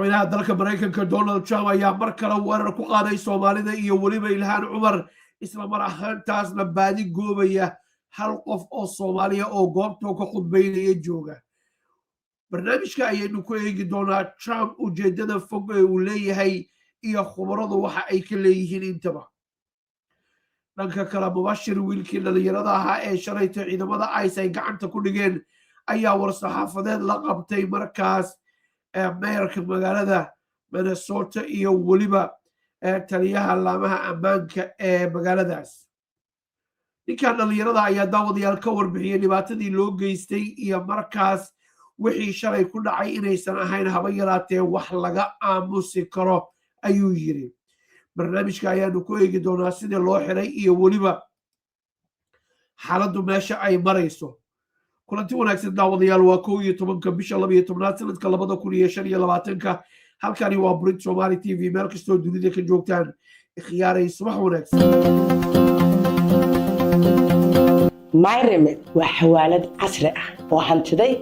madaxweynaha dalka Mareykanka Donald Trump ayaa mar kale weerar ku qaaday Soomaalida iyo waliba Ilhan Omar isla mar ahaantaasna baadi goobaya hal qof oo Soomaaliya oo goobta ka khudbaynaya jooga. barnaamijka ayaynu ku eegi doonaa Trump ujeedada fog ee uu leeyahay iyo khubaradu waxa ay ka leeyihiin intaba. dhanka kale mubashir wiilkii dhalinyarada ahaa ee shalayta ciidamada ICE ay gacanta ku dhigeen ayaa war-saxaafadeed la qabtay markaas mayorka magaalada Minneasota iyo waliba taliyaha laamaha ammaanka ee magaaladaas. ninkan dhalinyarada ayaa daawadayaal ka warbixiyay dhibaatadii loo geystay iyo markaas wixii shalay ku dhacay inaysan ahayn haba yaraatee wax laga aamusi karo ayuu yiri. barnaamijka ayaanu ku eegi doonaa sidii loo xiray iyo waliba xaaladdu meesha ay marayso. kulanti wanaagsan daawadayaal waa 11 bisha 12 sanadka 2025 halkani waa Brit Somali TV meel kastoo dunida ka joogtaan ikhtiyaaray subax wanaagsan. migrated waa xawaalad casri ah oo hantiday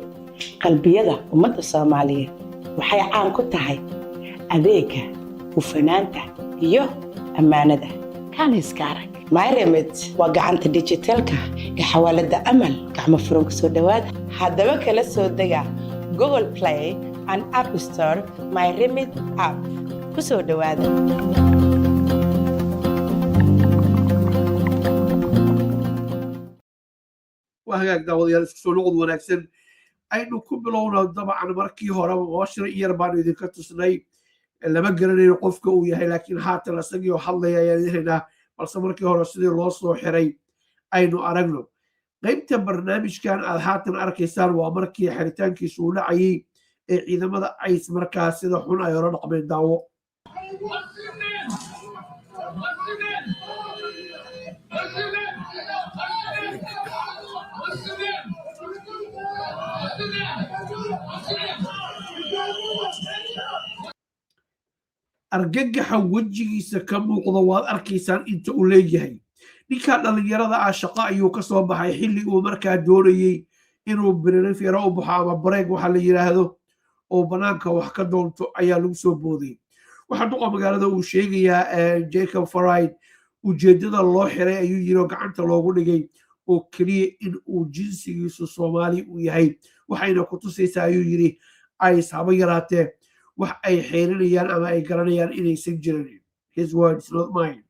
qalbiyada ummadda Soomaaliyeed. waxay caan ku tahay adeegga hufanaanta iyo ammaanada. kan iskaaray migrated waa gacanta digitalka ee xawaalada amal gacmo furan kusoo dhawaada. haddaba kala soo dega Google Play and App Store migrated app kusoo dhawaada. وهاك داوديال isku soo noqod wanaagsan aynu ku bilowno dabcan markii hore washir yar baan idin ka tusnay lama garanayo qofka uu yahay laakiin haatan asagii oo hadlaya ayaan idinna balse markii hore sidii loo soo xiray aynu aragno. qaybta barnaamijkan aad haatan arkaysaan waa markii xiritaankiisu uu dhacayay ee ciidamada ICE markaas sida xun ay hore dhaqmeen daawo. argagaxa wejigiisa ka muuqda waad arkaysaan inta uu leeyahay. ninka dhalinyarada ah shaqo ayuu ka soo baxay xilli uu markaa doonayay inuu berefero u baxo ama break waxa la yiraahdo oo banaanka wax ka doonto ayaa lagu soo booday. waxa duqa magaalada uu sheegayaa Jacob Faride ujeedada loo xiray ayuu yiri gacanta loogu dhigay oo kaliya in uu jinsigiisu Soomaali u yahay waxayna ku tusaysaa ayuu yiri ICE haba yaraatee wax ay xeelinayaan ama ay garanayaan inaysan jirin. his words not mine.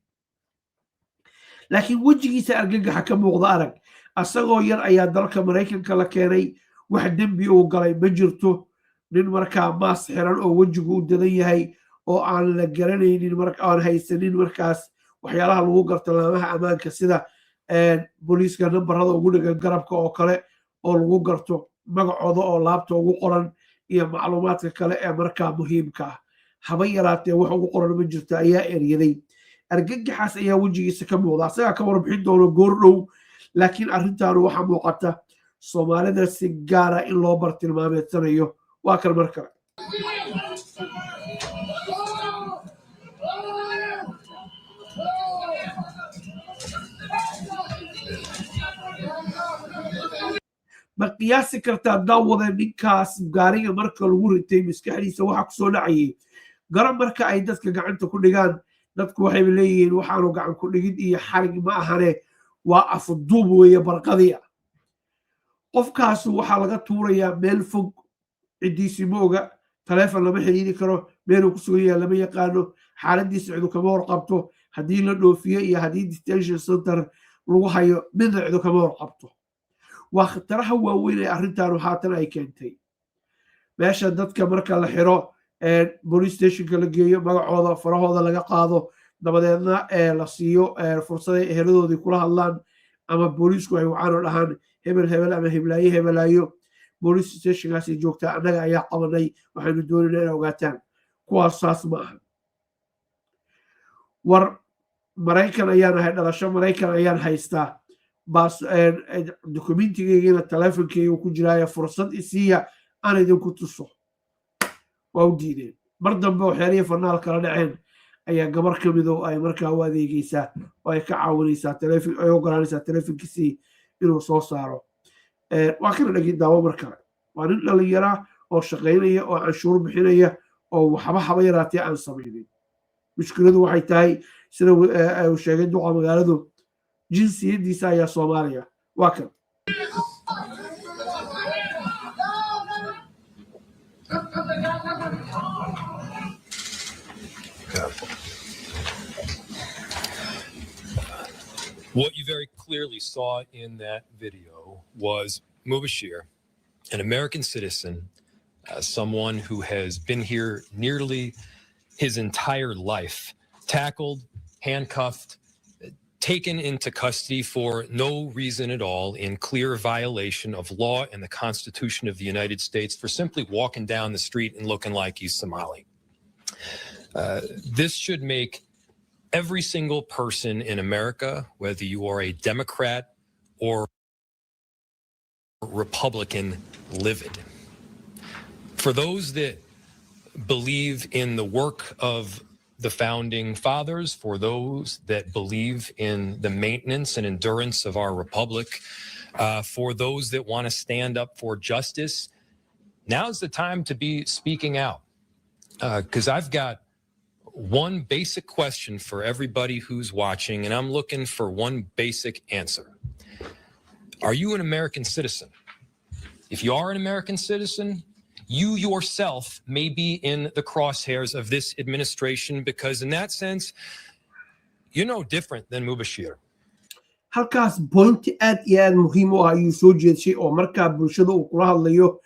laakiin wejigiisa argagaxa ka muuqda arag asagoo yar ayaa dalka Mareykanka la keenay wax dembi uu galay ma jirto. nin markaa maas xiran oo wejigu u dadan yahay oo aan la garanaynin aan haysanin markaas waxyaalaha lagu garto laamaha ammaanka sida booliiska nambarada ugu dhigan garabka oo kale oo lagu garto magacooda oo laabta ugu qoran iyo macluumaadka kale ee markaa muhiimka ah. haba yaraatee wax ugu qoran ma jirto ayaa eryaday. argagaxaas ayaa wejigiisa ka muuqda asagaa ka warbixin doono goor dhow laakiin arrintaanu waxaa muuqata Soomaalida si gaara in loo bartilmaameedsanayo. waa kan mar kale ma qiyaasi kartaa daawada ninkaas gaariga marka lagu ritay maskaxdiisa waxa ku soo dhacayay garab marka ay dadka gacanta ku dhigaan dadku waxay leeyihiin waxaanu gacan ku dhigid iyo xarig ma ahane waa afduub weeye barqadiya. qofkaas waxa laga tuurayaa meel fog cidiisi ma oga taleefon lama xiriiri karo meel uu ku sugan yahay lama yaqaano xaaladiisa cidu kama warqabto haddii la dhoofiyo iyo haddii detention center lagu hayo midna cidu kama warqabto. waa khataraha waaweyn ee arrintaanu haatan ay keentay. meesha dadka marka la xiro police stationka la geeyo magacooda farahooda laga qaado dabadeedna la siiyo fursad ay eheladoodii kula hadlaan ama booliisku ay wacaan oo dhahaan hebel hebel ama heblaayo hebelaayo police stationkaasi joogtaa annaga ayaa qabanay waxaynu doonaynaa inay ogaataan. kuwaas saas ma aha. war Maraykan ayaan ahay dhalasho Maraykan ayaan haystaa bas dokumentigeygana taleefonkeyga ku jiraayo fursad isiiya aan idinku tuso. waa u diideen. mar dambe oo xeeriya fanaal kala dhaceen ayaa gabar ka mid oo ay markaa u adeegaysaa oo ay ka caawinaysaa taleefon ay ogolaanaysaa taleefonkiisii inuu soo saaro. waa kana dhagin daawo mar kale. waa nin dhalinyara oo shaqaynaya oo canshuur bixinaya oo waxba haba yaraatee aan samaynin mushkiladu waxay tahay sida uu sheegay duqa magaaladu jinsiyadiisa ayaa Soomaaliya waa kan What you very clearly saw in that video was Mubashir, an American citizen, someone who has been here nearly his entire life, tackled, handcuffed, taken into custody for no reason at all in clear violation of law and the Constitution of the United States for simply walking down the street and looking like he's Somali. This should make every single person in America, whether you are a Democrat or Republican, livid. For those that believe in the work of the founding fathers, for those that believe in the maintenance and endurance of our republic, for those that want to stand up for justice, now's the time to be speaking out. Because I've got one basic question for everybody who's watching, and I'm looking for one basic answer. Are you an American citizen? If you are an American citizen, you yourself may be in the crosshairs of this administration because in that sense, you're no different than Mubashir. halkaas point aad iyo aad muhiim u ah ayuu soo jeedshay oo markaa bulshada uu kula hadlayo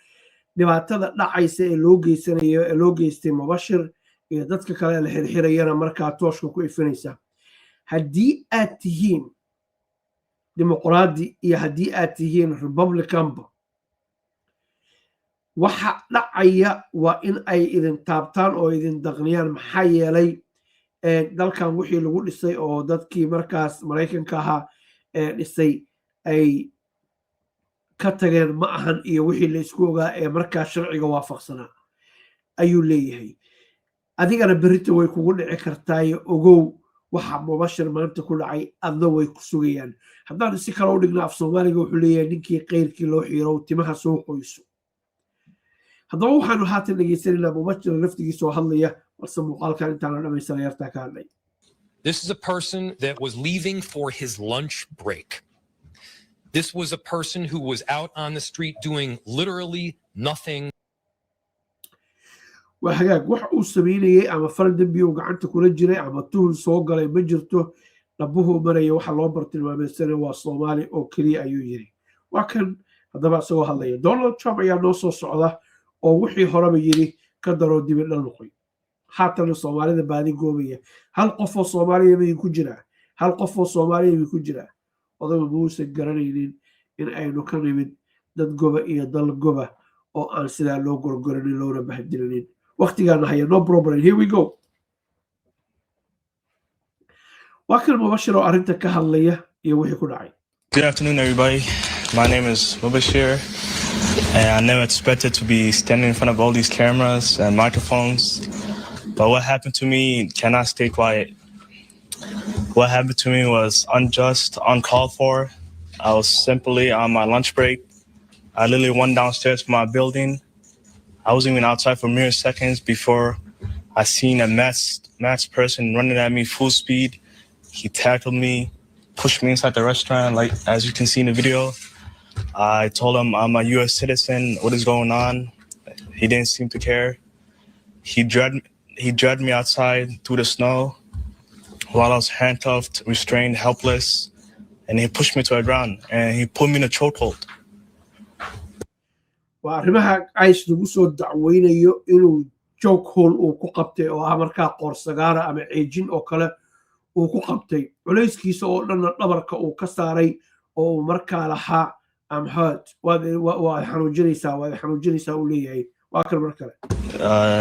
dhibaatada dhacaysa ee loo geystay Mubashir iyo dadka kale la xirxirayana markaa tooshka ku ifinaysa haddii aad tihiin dimuqraadi iyo haddii aad tihiin republicanba waxa dhacaya waa in ay idin taabtaan oo idin daqniyaan maxaa yeelay dalkan wixii lagu dhisay oo dadkii markaas Mareykanka ahaa dhisay ay ka tageen ma ahan iyo wixii la isku ogaa ee markaa sharciga waafaqsanaa ayuu leeyahay adigana berrito way kugu dhici kartaayo ogow waxa Mubashir maanta ku dhacay adna way ku sugayaan haddaan si kale u dhigna af Soomaaliga wuxuu leeyahay ninkii qeyrkii loo xiiro timaha soo qoyso haddaba waxaanu haatan dhegeysanayna Mubashir laftigiisa oo hadlaya balse muuqaalkan intaan dhamaysan yartaa ka hadlay This is a person that was leaving for his lunch break. This was a person who was out on the street doing literally nothing. وحاجات wax uu sameeyay ama fal dambi uu gacanta kula jiray ama tuhul soo galay ma jirto labuhu maraya waxa loo bartilmaameysana waa Soomaali oo kaliya ayuu yiri waa kan hadaba soo hadlaya Donald Trump ayaa noo soo socda oo wixii horeba yiri ka daro dib dhan noqoy haatan Soomaalida baadi goobaya hal qof oo Soomaaliya bay ku jira hal qof oo Soomaaliya bay ku jira odaba buuse garanaynin in aynu ka nimid dad goba iyo dal goba oo aan sida loo gorgorin loona bahdilin waqtigan haya no problem here we go wakil Mubashir oo arinta ka hadlaya iyo wixii ku dhacay Good afternoon everybody my name is Mubashir and I never expected to be standing in front of all these cameras and microphones but what happened to me cannot stay quiet what happened to me was unjust uncalled for I was simply on my lunch break I literally went downstairs from my building I wasn't even outside for mere seconds before I seen a masked person running at me full speed. He tackled me, pushed me inside the restaurant, like as you can see in the video. I told him I'm a U.S. citizen. What is going on? He didn't seem to care. He dragged me outside through the snow while I was handcuffed, restrained, helpless, and he pushed me to the ground and he put me in a chokehold. وarrimaha ays lagu soo dacweynayo inuu joog hole uu ku qabtay oo markaa qoorsagaara ama ceejin oo kale uu ku qabtay culayskiisa oo dhan dhabarka uu ka saaray oo markaa lahaa am hurt waa xanuujinaysaa uu leeyahay waa kan mar kale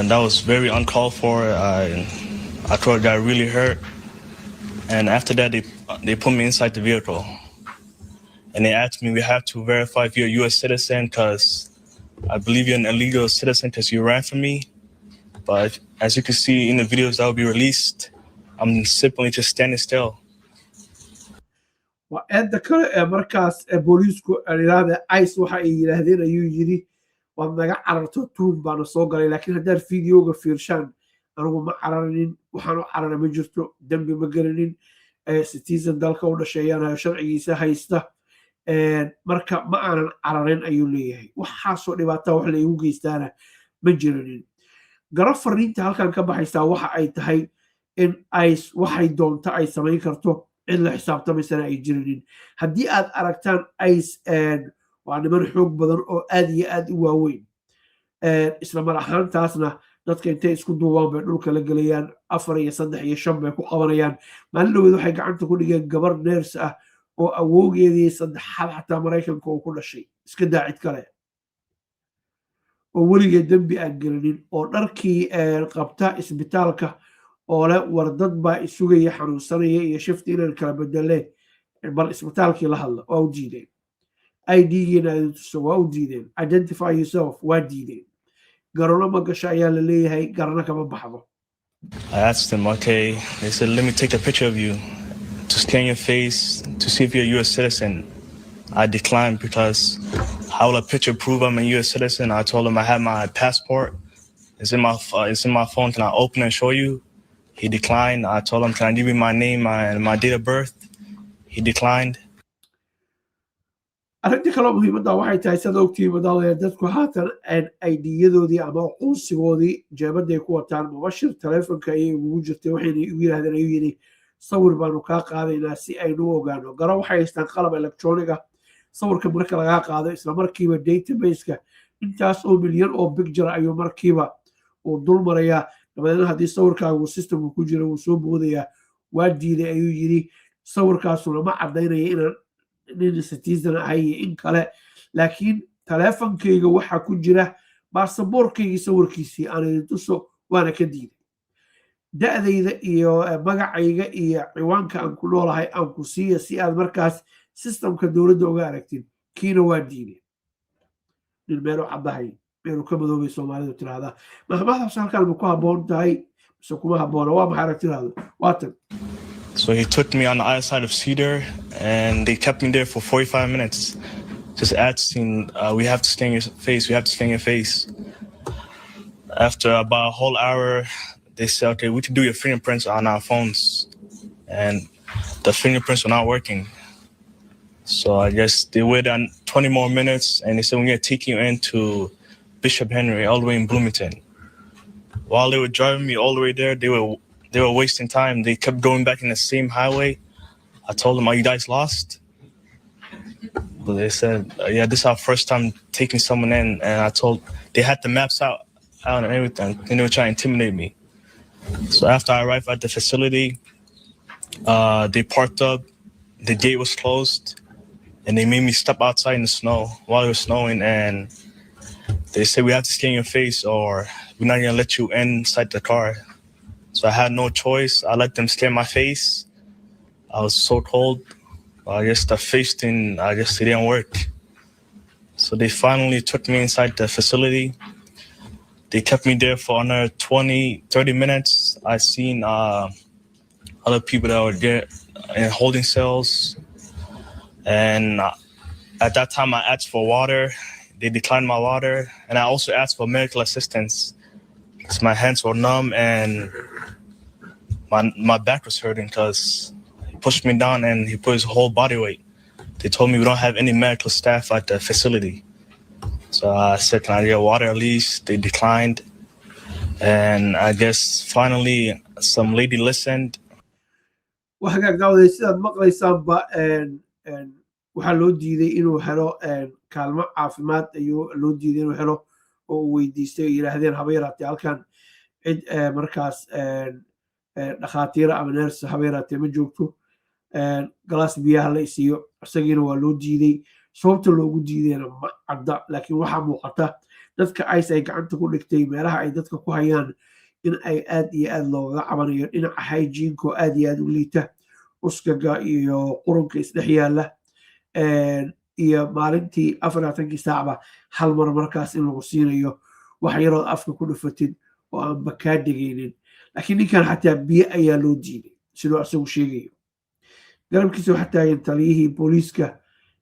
that was very uncalled for I thought I got really hurt and after that they put me inside the vehicle and they asked me we have to verify if you're a U.S. citizen because I believe you're an illegal citizen because you ran from me. But as you can see in the videos that will be released, I'm simply just standing still. وأنت كل مركز بوليسكو الإرادة عايز واحد يلهدين يجري waad naga cararto tuun baana soo galay laakiin haddaad fideoga fiirshaan anigu ma cararinin waxaan u carara ma jirto dembi ma gelinin citizen dalka u dhasheeyaan sharcigiisa haysta marka ma aanan cararin ayuu leeyahay waxaasoo dhibaataa wax la igu geystaana ma jiranin garo fariinta halkan ka baxaysaa waxa ay tahay in waxay doonto ay samayn karto cid la xisaabtamaysana ay jirinin haddii aad aragtaan waa niman xoog badan oo aad iyo aad u waaweyn isla mar ahaantaasna dadka intay isku duubaan bay dhulka la gelayaan 4 iyo 3 iyo 5 bay ku qabanayaan maalin dhaweed waxay gacanta ku dhigeen gabar neers ah oo awoogeedii saddexaad xataa maraykanka uu ku dhashay iska daa cid kale oo weligeed dembi aan gelinin oo dharkii qabta isbitaalka oo leh war dad baa isugaya xanuunsanaya iyo shifti inaan kala bedeleen bal isbitaalkii la hadla waa u diideen idgiina idin tuso waa u diideen identify yourself waa diideen garano ma gasho ayaa la leeyahay garano kama baxdo I asked them, okay, they said, let me take a picture of you to scan your face to see if you're a U.S. citizen. I declined because how will a picture prove I'm a U.S. citizen? I told him I have my passport. It's in my phone. Can I open and show you? He declined. I told him, can I give you my name and my date of birth? He declined. arrintii kaloo muhiimadda waxay tahay sada ogtii madaalaya dadku haatan aidiyadoodii ama aqoonsigoodii jeebaday ku wataan mubashir taleefonka ayay ugu jirtay waxayna igu yidhahdeen ayuu yidhi sawir baanu kaa qaadaynaa si aynu u ogaano garo waxay haystaan qalab electronic ah sawirka marka lagaa qaado isla markiiba databaseka intaas oo milyan oo picture ayuu markiiba uu dul marayaa dabadeedna haddii sawirkaagu systemku ku jira wuu soo boodayaa waa diiday ayuu yidhi sawirkaasuna ma caddaynaya inaan nin citizen ahay iyo in kale laakiin taleefonkayga waxaa ku jira baasaboorkaygii sawirkiisii aan idin tuso waana ka diiday da'dayda iyo magacayga iyo ciwaanka aan ku noolahay aan ku siiya si aad markaas systemka dowladda uga aragtid kiina waa diiday nin meelu caddahay meelu ka madoobay soomaalidu tiraahdaa mahmadaas halkaan ma ku habboon tahay mise kuma habboona waa maxay aragtidaada waatan So he took me on the other side of Cedar, and they kept me there for 45 minutes, just asking, we have to scan your face, we have to scan your face. After about a whole hour, they said, okay, we can do your fingerprints on our phones. And the fingerprints were not working. So I guess they waited on 20 more minutes, and they said, we're going to take you into Bishop Henry, all the way in Bloomington. While they were driving me all the way there, they were wasting time. They kept going back in the same highway. I told them, are you guys lost? But they said, yeah, this is our first time taking someone in. And I told, they had the maps out and everything. And they were trying to intimidate me. So after I arrived at the facility, they parked up. The gate was closed. And they made me step outside in the snow while it was snowing. And they said, we have to scan your face or we're not going to let you inside the car. So I had no choice. I let them scan my face. I was so cold. I guess the face thing, I guess it didn't work. So they finally took me inside the facility. They kept me there for another 20, 30 minutes. I seen other people that were there in holding cells. And at that time, I asked for water. They declined my water. And I also asked for medical assistance because my hands were numb and my back was hurting because he pushed me down and he put his whole body weight. They told me we don't have any medical staff at the facility. So I said, can I get water at least? They declined. And I guess finally some lady listened. waxagaag daawaday sidaad maqlaysaanba waxaa loo diiday inuu helo kaalmo caafimaad ayuu loo diiday inuu helo oo uu weydiistay ay yidhaahdeen haba yaraatee halkan cid markaas dhakhaatiira ama neers haba yaraatee ma joogto galaas biyaha la isiiyo isagiina waa loo diiday sababta loogu diidayna ma cadda laakiin waxaa muuqata dadka ice ay gacanta ku dhigtay meelaha ay dadka ku hayaan in ay aad iyo aad loogaga cabanayo dhinaca hygieneko aad iyo aad u liita uskaga iyo qurunka isdhex yaalla iyo maalintii 24 saacba hal mar markaas in lagu siinayo wax yarood afka ku dhufatid oo aan bakaa dhegaynin laakiin ninkan xataa biyo ayaa loo diiday sidoo asagu sheegayo garabkiisa waxaa taagan taliyihii booliiska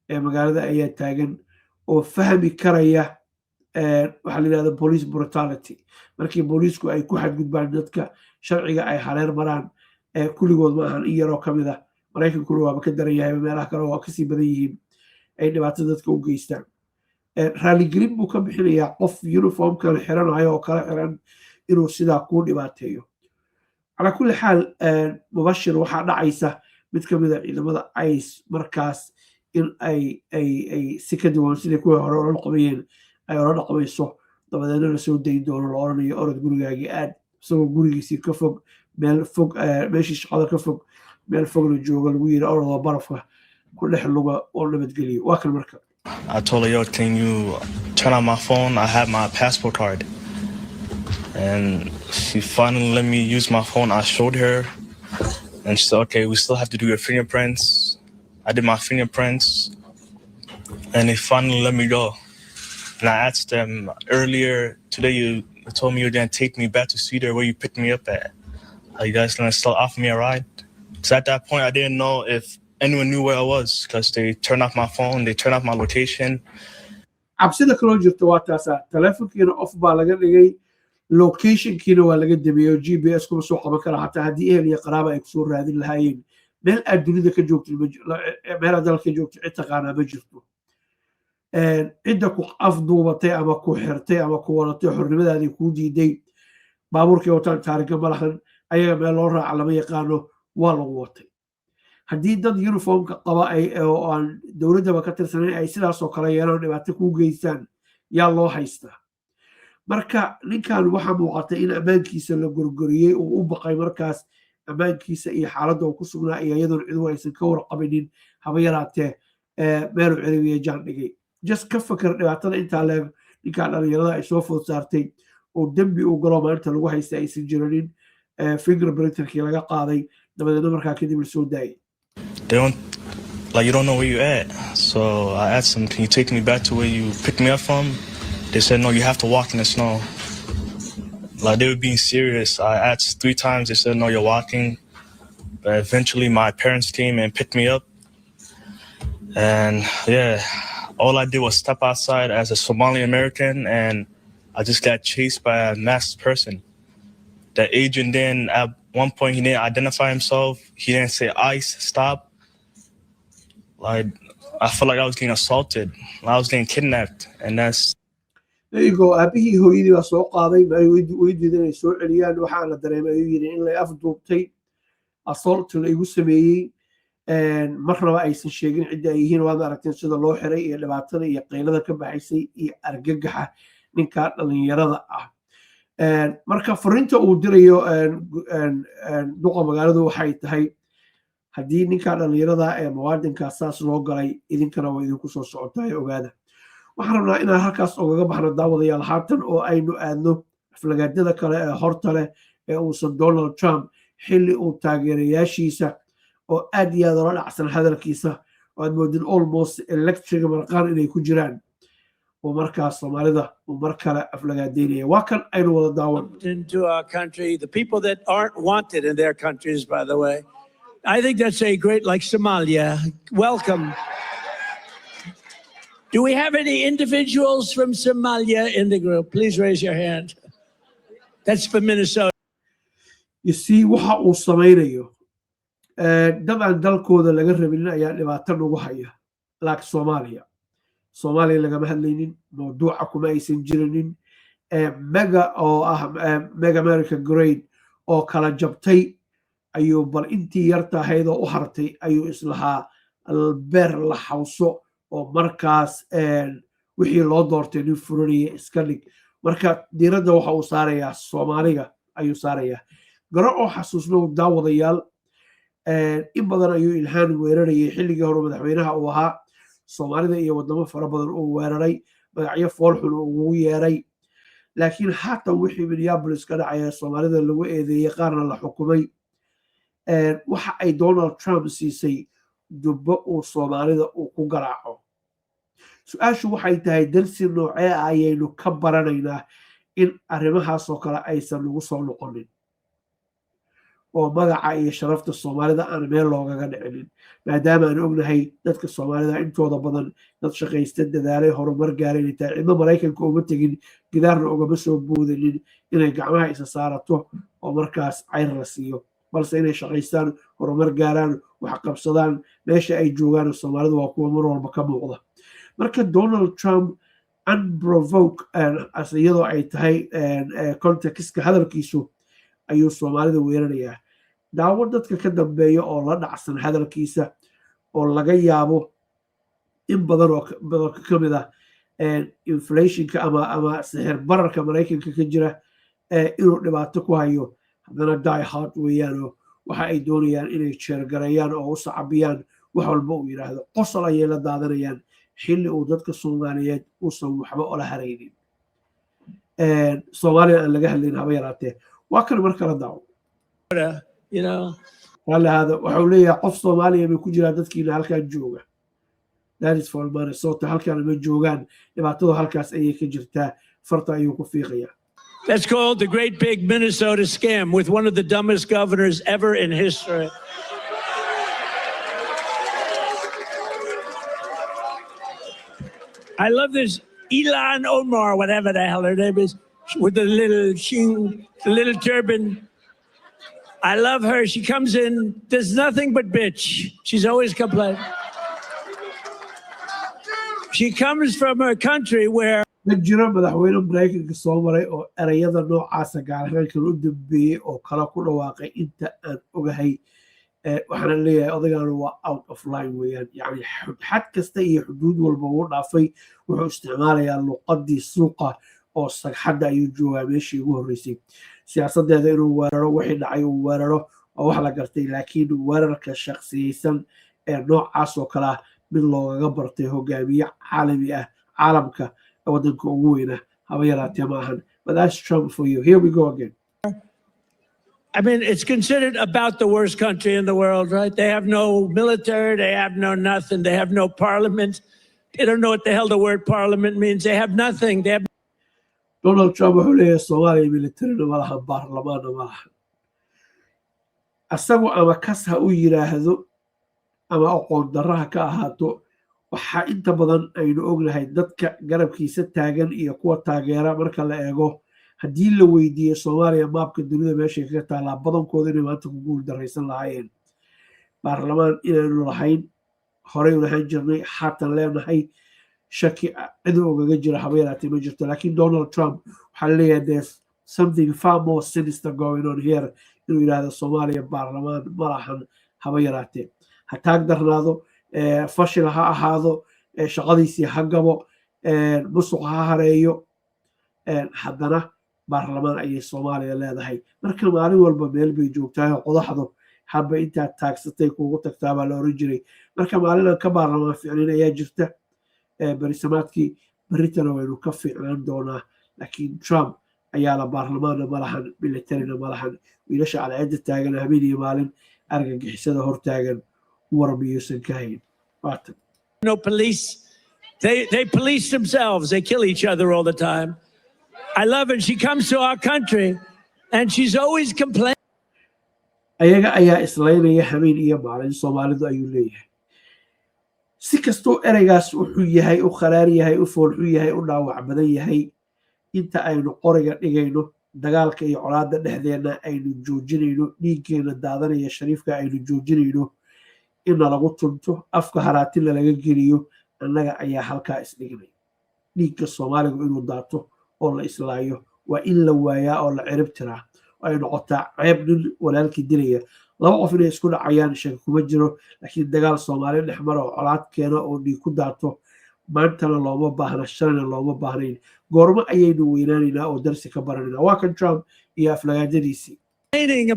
ee magaalada ayaa taagan oo fahmi karaya waxaa la yidhahda police brutality markii booliisku ay ku xadgudbaan dadka sharciga ay hareer maraan kulligood ma ahan in yaroo ka mid ah maraykankuna waaba ka daran yahay meelaha kale waa kasii badan yihiin ay dhibaato dadka u geystaan raaligelin buu ka bixinayaa qof uniformkan xiranayo oo kala xiran inuu sidaa kuu dhibaateeyo calaa kulli xaal mubashir waxaa dhacaysa mid ka mid a ciidamada ice markaas in ay si ka duwan siday kuwii hore ola qabayeen ay ola dhaqmayso dabadeedna la soo dayin doono la oranayo orod gurigaagii aad isagoo gurigiisii ka fog meel fog meeshii shaqada ka fog meel fog la joogo lagu yiri orodoo barafka ku dhex luga oo nabadgeliyo waa kan marka I told her, yo, can you turn on my phone? I have my passport card. And she finally let me use my phone. I showed her. And she said, okay, we still have to do your fingerprints. I did my fingerprints. And they finally let me go. And I asked them earlier today, you told me you were going to take me back to Cedar where you picked me up at. Are you guys going to still offer me a ride? Because at that point, I didn't know if anyone knew where I was because they turned off my phone, they turned off my location. cabsida kaloo jirta waa taasaa telefonkiina off baa laga dhigay locationkiina waa laga dameeyo GPS kuma soo qaban kara xataa haddii ehel iyo qaraaba ay kusoo raadin lahaayeen meel aad dunida ka joogto meel aad dalka ka joogto cid taqaanaa ma jirto cidda ku afduubatay ama ku xirtay ama ku wadatay xornimadaadii kuu diiday baabuurkay wataan taariga malahan ayaga meel loo raaca lama yaqaano waa lagu watay haddii dad uniformka qaba oo aan dowladdaba ka tirsanayn ay sidaasoo kale yeelaan dhibaato kuu geystaan yaa loo haystaa marka ninkan waxaa muuqatay in ammaankiisa la gorgoriyey uu u baqay markaas ammaankiisa iyo xaaladda uu ku sugnaa iyo iyadoon cidu aysan ka warqabinin haba yaraatee meeluu celiwiya jaan dhigay just ka fakar dhibaatada intaa leeg ninkan dhalinyarada ay soo food saartay oo dembi uu galo maalinta lagu haysta aysan jiranin fingerprinterkii laga qaaday dabadeedna markaa kadib la soo daayay They don't, like, you don't know where you're at. So I asked them, can you take me back to where you picked me up from? They said, no, you have to walk in the snow. Like, they were being serious. I asked 3 times, they said, no, you're walking. But eventually my parents came and picked me up. And yeah, all I did was step outside as a Somali American and I just got chased by a masked person. The agent then, at one point, he didn't identify himself. He didn't say, ICE, stop. Like, I felt like I was getting assaulted. I was getting kidnapped. And that's... There you go. Aabihii hooyadii baa soo qaaday way diidan inay soo celiyaan waxaa la dareemay ayuu yidhi in la afduubtay assault la igu sameeyey marnaba aysan sheegin cidda ay yihiin waad aragteen sida loo xiray iyo dhibaatada iyo qaylada ka baxaysay iyo argagaxa ninka dhalinyarada ah marka fariinta uu dirayo duqa magaaladu waxay tahay haddii ninka dhalinyarada ee muwaadinka saas loo galay idinkana waa idinku soo socotaa ogaada waxaan rabnaa inaan halkaas ogaga baxno daawadayaal haatan oo aynu aadno aflagaadada kale ee horta leh ee uusan Donald Trump xilli uu taageerayaashiisa oo aad iyo aad ula dhacsan hadalkiisa oo aad moodin almost electric marqaan inay ku jiraan oo markaas Soomaalida uu mar kale aflagaadeynaya waa kan aynu wada daawan into our country, the people that aren't wanted in their countries, by the way. I think that's a great, like Somalia. Welcome. Do we have any individuals from Somalia in the group? Please raise your hand. That's for Minnesota. You see waxa uu samaynayo dabcan dalkooda laga rabin ayaa dhibaato ugu haya like Somalia lagama hadlaynin mawduuca kuma aysan jirinin mega oo ah mega America grade oo kala jabtay ayuu bal intii yarta ahayd oo u hartay ayuu islahaa albeer la xawso oo markaas wixii loo doortay nin furanaya iska dhig marka diiradda waxa uu saarayaa Soomaaliga ayuu saarayaa garo oo xasuusno daawadayaal in badan ayuu Ilhan weerarayay xilligii hore madaxweynaha uu ahaa Soomaalida iyo wadamo fara badan uu weeraray magacyo foolxun uu yeeray laakiin haatan wixii Minneapolis ka dhacay Soomaalida lagu eedeeyay qaarna la xukumay waxa ay Donald Trump siisay dubbo uu Soomaalida uu ku garaaco su-aashu waxay tahay darsi noocee ah ayaynu ka baranaynaa in arrimahaas oo kale aysan lagu soo noqonin oo magaca iyo sharafta soomaalida aan meel loogaga dhicinin maadaama aan ognahay dadka soomaalida intooda badan dad shaqaysta dadaalay horumar gaaray inay tahay cidno maraykanka uma tegin gidaarna ugama soo boodanin inay gacmaha isa saarato oo markaas cayr la siiyo balse inay shaqaystaan horumar gaaraan wax qabsadaan meesha ay joogaan soomaalidu waa kuwa mar walba ka muuqda marka Donald Trump unprovoked iyadoo ay tahay contextka hadalkiisu ayuu soomaalida weerarayaa daawo dadka ka dambeeya oo la dhacsan hadalkiisa oo laga yaabo in badan oo ka mid ah inflationka ama sixir bararka maraykanka ka jira inuu dhibaato ku hayo haddana die hard weeyaanoo waxa ay doonayaan inay jeergareeyaan oo u sacabiyaan wax walba uu yidhaahdo qosol ayay la daadanayaan xilli uu dadka soomaaliyeed uusan waxba ola haraynin soomaaliya aan laga hadlayn haba yaraatee waa kan mar kala daawo hada waxau leeyahay qof soomaaliya bay ku jiraa dadkiina halkaa jooga that is for Minneasota halkaana ma joogaan dhibaatadu halkaas ayay ka jirtaa farta ayuu ku fiiqayaa That's called the great big Minnesota scam with one of the dumbest governors ever in history. I love this Ilhan Omar, whatever the hell her name is, with the little turban. I love her. She comes in, there's nothing but bitch. She's always complaining. She comes from a country where ma jiro madaxweyne maraykanka soo maray oo erayada noocaasa gaar ahaan kan u dambeeyey oo kala ku dhawaaqay inta aan ogahay waxaana leeyahay odaygaana waa out of line weeyaan yacni xad kasta iyo xuduud walba uu dhaafay wuxuu isticmaalayaa luqadii suuqa oo sagxadda ayuu joogaa meeshii ugu horreysay siyaasadeeda inuu weeraro wixii dhacay uu weeraro oo wax la gartay laakiin weerarka shakhsiyeysan ee noocaas oo kale ah mid loogaga bartay hogaamiye caalami ah caalamka waddanka ugu weyna haba yaraatee ma ahan but that's Trump for you. Here we go again. I mean, it's considered about the worst country in the world, right? They have no military, they have no nothing, they have no parliament. They don't know what the hell the word parliament means. They have nothing. They have Donald Trump wuxuu leeyahay Soomaaliya militarina ma laha baarlamaanna ma laha asagu ama kas ha u yiraahdo ama aqoon darraha ka ahaato waxaa inta badan aynu ognahay dadka garabkiisa taagan iyo kuwa taageera marka la eego haddii la weydiiyo Soomaaliya maabka dunida meeshay kaga taalaa badankooda inay maanta ku guul daraysan lahaayeen baarlamaan inaynu lahayn horey u lahaan jirnay haatan leenahay shaki cid ogaga jira haba yaraatee ma jirto laakiin Donald Trump waxaa leeyahay there's something far more sinister going on here inuu yidhaahdo Soomaaliya baarlamaan ma lahan haba yaraatee ha taag darnaado fashil ha ahaado shaqadiisii ha gabo musuq ha hareeyo haddana baarlamaan ayay Soomaaliya leedahay marka maalin walba meel bay joogtaa qodaxdu habba intaad taagsatay kuugu tagtaa baa la oran jiray marka maalinaan ka baarlamaan ficnin ayaa jirta barisamaadkii baritana waynu ka fiicnaan doonaa laakiin Trump ayaa la baarlamaanna ma lahan militarina ma lahan wiilasha cadceedda taagan habeen iyo maalin argagixisada hortaagan warmiyuusan ka hayn no police. They police themselves. They kill each other all the time. I love it. She comes to our country and she's always complaining. ayaga ayaa islaynaya habeen iyo maalin Soomaalidu ayuu leeyahay si kastoo ereygaas wuxuu yahay u kharaar yahay u foolxu yahay u dhaawac badan yahay inta aynu qoriga dhigayno dagaalka iyo colaadda dhexdeena aynu joojinayno dhiiggeena daadanaya shariifka aynu joojinayno inna lagu tunto afka haraatina laga geliyo annaga ayaa halkaa isdhignay dhiigga Soomaaligu inuu daato oo la islaayo waa in la waayaa oo la cirib tiraa ay noqotaa ceeb nin walaalkii dilaya laba qof inay isku dhacayaan shaki kuma jiro laakiin dagaal Soomaali dhex mara oo colaad keena oo dhiig ku daato maantana looma baahna shalina looma baahnayn goormo ayaynu weynaanaynaa oo darsi ka baranaynaa waa kan Trump iyo aflagaadadiisii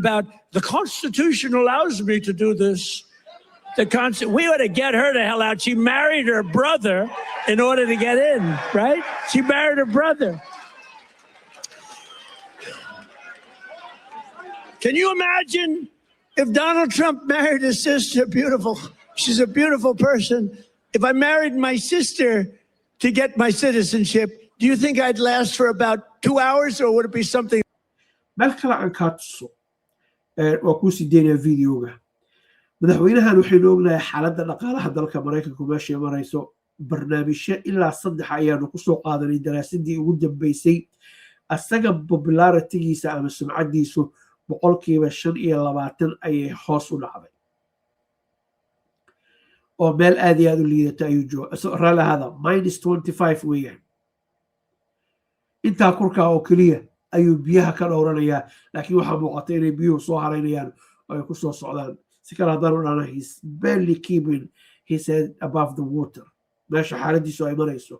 about the Constitution allows me to do this. We ought to get her the hell out. She married her brother in order to get in, right? She married her brother. Can you imagine if Donald Trump married his sister? Beautiful. She's a beautiful person. If I married my sister to get my citizenship, do you think I'd last for about 2 hours or would it be something? meel kale aan kaa tuso وكوسي دينا فيديوغا مدحوينها وحين ognahay xaaladda dhaqaalaha dalka Mareykanka meesha marayso barnaamijyo ilaa 3 ayaanu ku soo qaadanay daraasadii ugu dambeysay asaga popularity-giisa ama sumcadiisu 25% ayay hoos u dhacday oo meel aad iyo aad u liidata ayuu joogaa raala hada -25 weeyaan intaa kurka oo kaliya ayuu biyaha ka dhowranayaa laakiin waxaa muuqata inay biyuhu soo haraynayaan oo ay ku soo socdaan si kale haddaan u dhahna he's barely keeping his head above the water meesha xaaladiisu ay marayso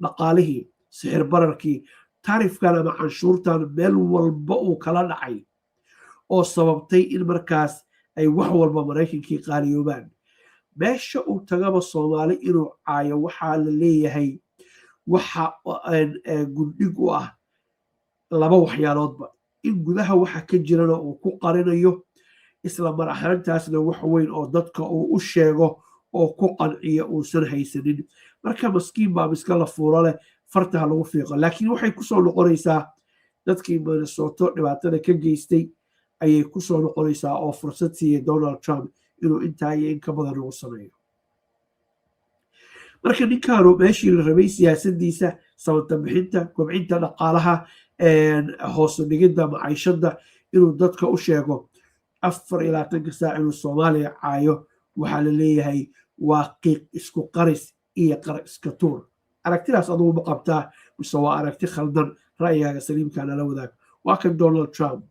dhaqaalihii sixir bararkii taarifkan ama canshuurtan meel walba uu kala dhacay oo sababtay in markaas ay wax walba maraykankii qaaliyoobaan meesha uu tagaba Soomaali inuu caayo waxaa la leeyahay waxa guddig u ah laba waxyaaloodba in gudaha waxa ka jirana uu ku qarinayo isla mar ahaantaasna wax weyn oo dadka uu u sheego oo ku qanciyo uusan haysanin marka maskiin baa iska la fuuro leh fartaha lagu fiiqo laakiin waxay ku soo noqonaysaa dadkii Minneasota dhibaatada ka geystay ayay ku soo noqonaysaa oo fursad siiyay Donald Trump inuu intaa iyo in ka badan ugu sameeyo marka ninkaanu meeshii la rabay siyaasadiisa sababta bixinta kobcinta dhaqaalaha hoos u dhigidda maciishada inuu dadka u sheego 24 saac inuu Soomaaliya caayo waxaa la leeyahay waa qiiq isku qaris iyo qar iska tuur aragtidaas adugu ma qabtaa mise waa aragti khaldan ra'yigaaga saliimkaana la wadaag waa kan Donald Trump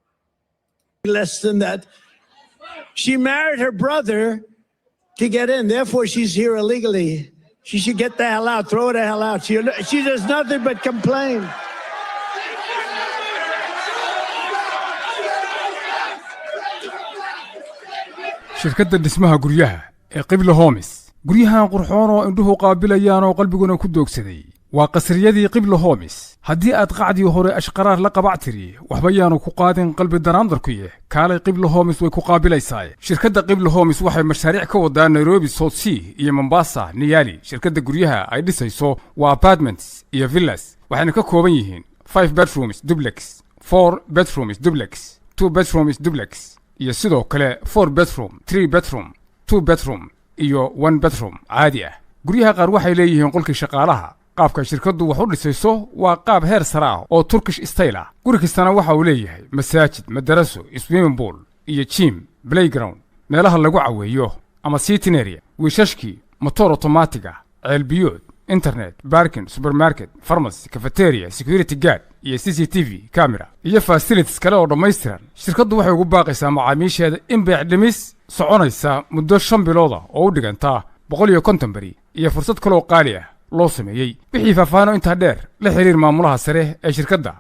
less than that. She married her brother to get in. Therefore, she's here illegally. She should get the hell out. Throw her the hell out. She does nothing but complain. shirkadda dhismaha guryaha ee Qibla Homes guryahan qurxoon oo indhuhu qaabilayaan oo qalbiguna ku doogsaday waa qasriyadii Qibla Homes haddii aad qacdii hore ashqaraar la qabactiri waxba yaanu ku qaadin qalbi daraandarkuye kaalay Qibla Homes way ku qaabilaysaa shirkadda Qibla Homes waxay mashaariic ka wadaan Nairobi South Sea iyo Mombasa Niyali shirkadda guryaha ay dhisayso waa apartments iyo villas waxayna ka kooban yihiin 5 bedrooms duplex 4 bedrooms duplex 2 bedrooms duplex iyo sidoo kale 4 bedroom 3 bedroom 2 bedroom iyo 1 bedroom caadi ah guryaha qaar waxay leeyihiin qolkii shaqaalaha qaabka shirkaddu wax u dhisayso waa qaab heer sare ah oo Turkish style ah guri kastana waxa uu leeyahay masaajid madaraso swimming pool iyo gym playground meelaha lagu caweeyo ama sitting area wiishashkii motor automatic ah ceel biyood internet parking supermarket pharmacy cafeteria security guard iyo CCTV camera iyo facilities kale oo dhammaystiran shirkaddu waxay ugu baaqaysaa macaamiisheeda in beec dhimis soconaysa muddo 5 bilood oo u dhiganta 150 bari iyo fursad kale oo qaali ah loo sameeyay wixii faahfaahin inta dheer la xiriir maamulaha sare ee shirkadda